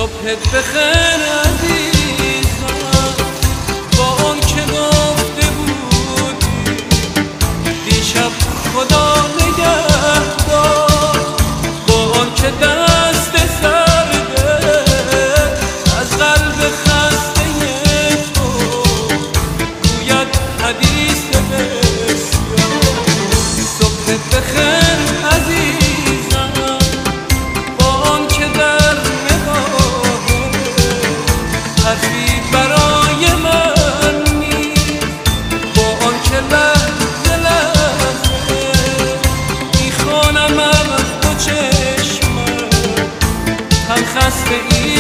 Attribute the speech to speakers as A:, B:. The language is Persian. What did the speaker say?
A: صبحت بخیر عزیزم، با اون که گفته بودی دیشب خدا نگهدار، با اون که دست سرده از قلب خسته تو گوید حدیث بسیار. صبحت بخیر عزیزم، با اون که در نگاهه حرفی برای من نیست، با اون که لحظه لحظه میخوانم از دو چشمم هم خسته ای